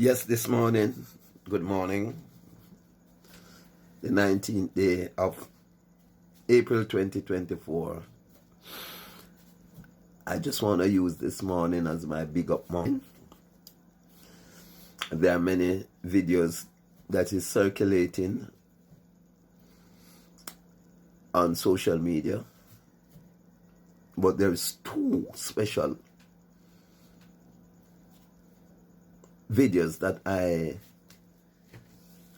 Yes, this morning, good morning, the 19th day of April 2024. I just want to use this morning as my big up morning. There are many videos that is circulating on social media, but there's two special videos that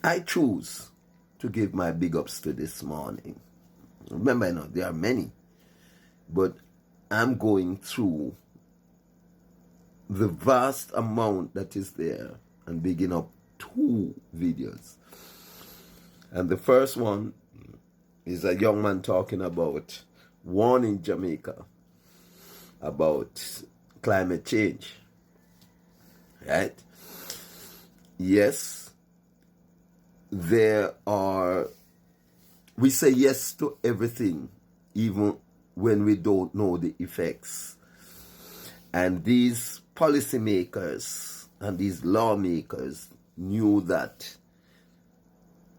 I choose to give my big ups to this morning. Remember, there are many, but I'm going through the vast amount that is there and bigging up two videos. And the first one is a young man talking about warning Jamaica about climate change, right? Yes, we say yes to everything, even when we don't know the effects. And these policymakers and these lawmakers knew that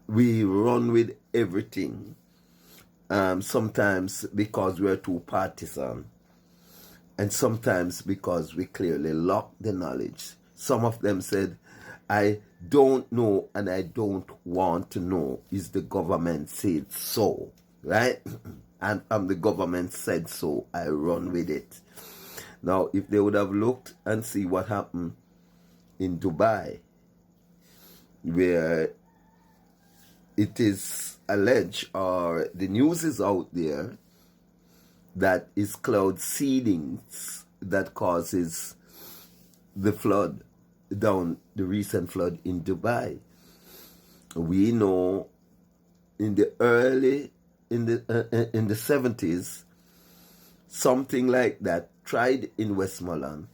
we run with everything, sometimes because we're too partisan, and sometimes because we clearly lack the knowledge. Some of them said, I don't know and I don't want to know. Is the government said so, right? And the government said so, I run with it. Now, if they would have looked and see what happened in Dubai, where it is alleged, or the news is out there, that is cloud seedings that causes the flood, the recent flood in Dubai. We know in the 70s, something like that tried in Westmoreland,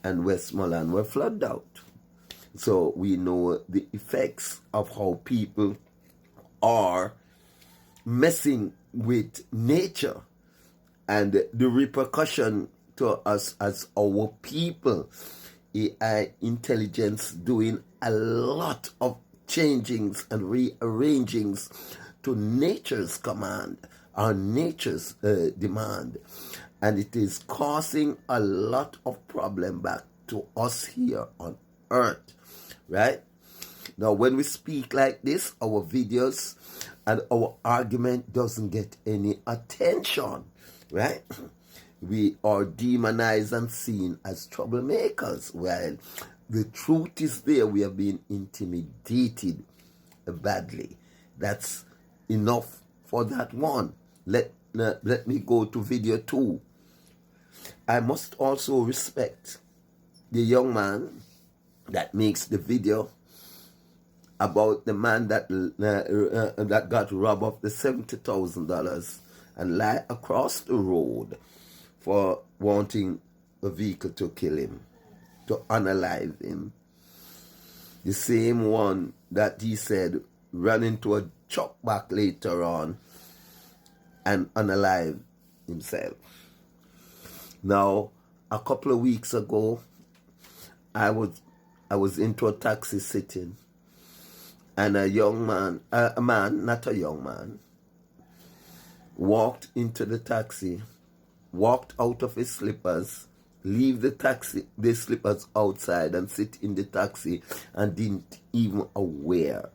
and Westmoreland were flooded out. So we know the effects of how people are messing with nature and the repercussion to us as our people. AI intelligence doing a lot of changings and rearrangings to nature's command, or nature's demand. And it is causing a lot of problem back to us here on earth, right? Now, when we speak like this, our videos and our argument doesn't get any attention, right? We are demonized and seen as troublemakers. Well, the truth is there. We are being intimidated badly. That's enough for that one. Let me go to video 2. I must also respect the young man that makes the video about the man that got robbed of the $70,000 and lie across the road for wanting a vehicle to kill him, to unalive him. The same one that he said ran into a truck back later on and unalive himself. Now, a couple of weeks ago, I was into a taxi sitting, and a man, not a young man, walked into the taxi, walked out of his slippers, leave the slippers outside and sit in the taxi, and didn't even aware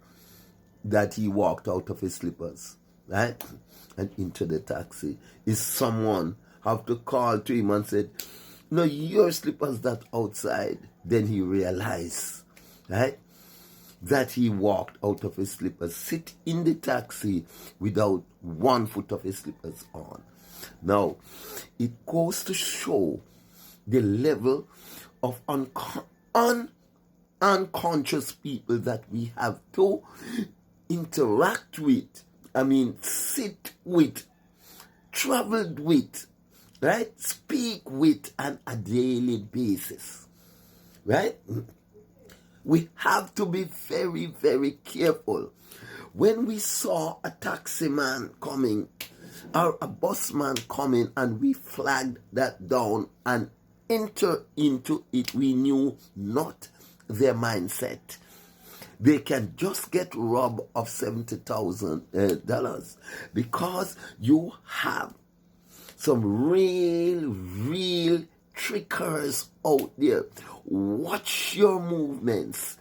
that he walked out of his slippers, right? And into the taxi. Is someone have to call to him and said, no, your slippers that outside. Then he realized, right, that he walked out of his slippers, sit in the taxi without one foot of his slippers on. Now, it goes to show the level of unconscious people that we have to interact with, sit with, traveled with, right? Speak with on a daily basis, right? We have to be very, very careful. When we saw a taxi man coming or a busman coming and we flagged that down and enter into it, we knew not their mindset. They can just get robbed of $70,000 because you have some real trickers out there. Watch your movements.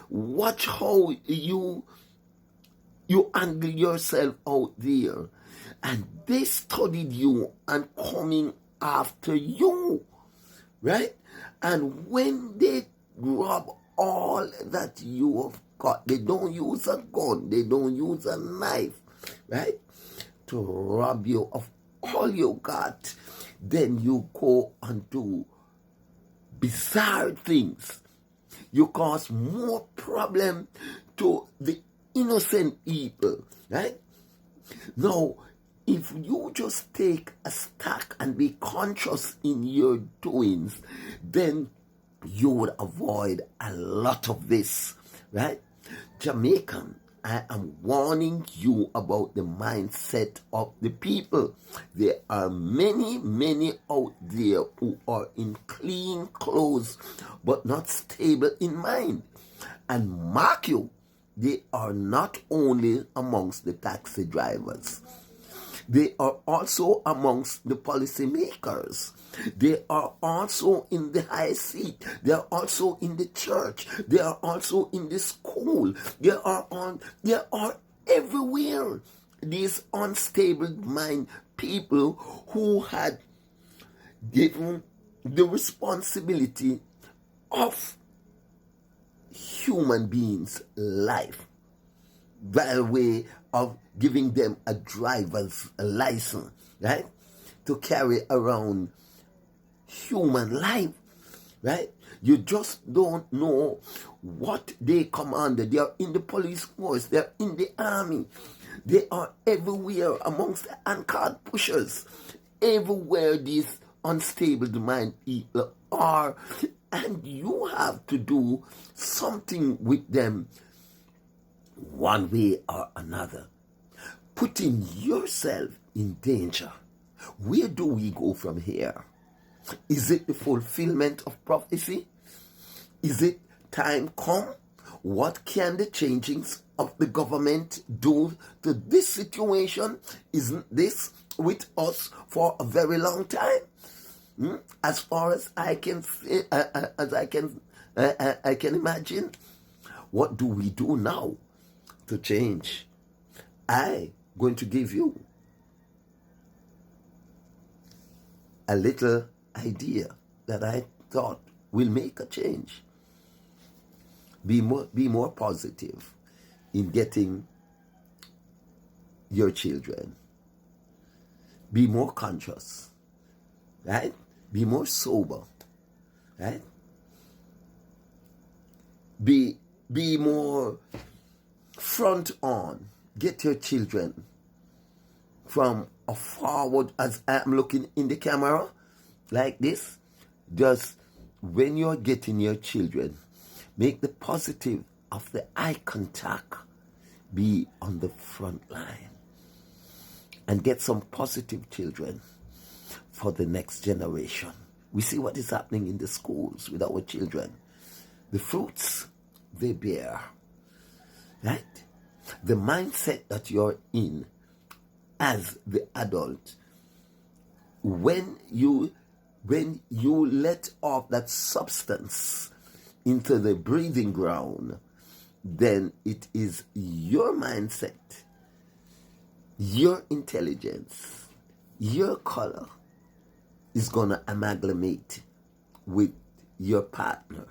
Watch how you angle yourself out there. And they studied you and coming after you, right? And when they rob all that you have got, they don't use a gun, they don't use a knife, right? To rob you of all you got. Then you go and do bizarre things. You cause more problem to the innocent people, right? Now, if you just take a stack and be conscious in your doings, then you would avoid a lot of this, right? Jamaican, I am warning you about the mindset of the people. There are many out there who are in clean clothes but not stable in mind. And mark you, they are not only amongst the taxi drivers. They are also amongst the policymakers. They are also in the high seat. They are also in the church. They are also in the school. They are everywhere. These unstable mind people who had given the responsibility of human beings' life by way of giving them a driver's license, right? To carry around human life, right? You just don't know what they commanded. They are in the police force, they are in the army, they are everywhere amongst the hand-card pushers, everywhere these unstable mind people are, and you have to do something with them one way or another, putting yourself in danger. Where do we go from here? Is it the fulfillment of prophecy? Is it time come? What can the changings of the government do to this situation? Isn't this with us for a very long time? As far as I can say, I can imagine. What do we do now to change? I'm going to give you a little idea that I thought will make a change. Be more positive in getting your children. Be more conscious, right? Be more sober, right? Be more front on. Get your children from a forward, as I'm looking in the camera like this. Just when you're getting your children, make the positive of the eye contact be on the front line, and get some positive children for the next generation. We see what is happening in the schools with our children. The fruits they bear, right? The mindset that you're in as the adult, when you let off that substance into the breathing ground, then it is your mindset, your intelligence, your color is going to amalgamate with your partner.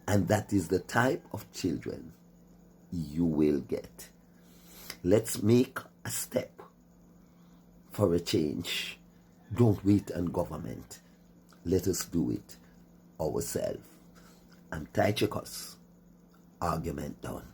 And that is the type of children you will get. Let's make a step for a change. Don't wait on government. Let us do it ourselves. I'm Tai Chicos. Argument done.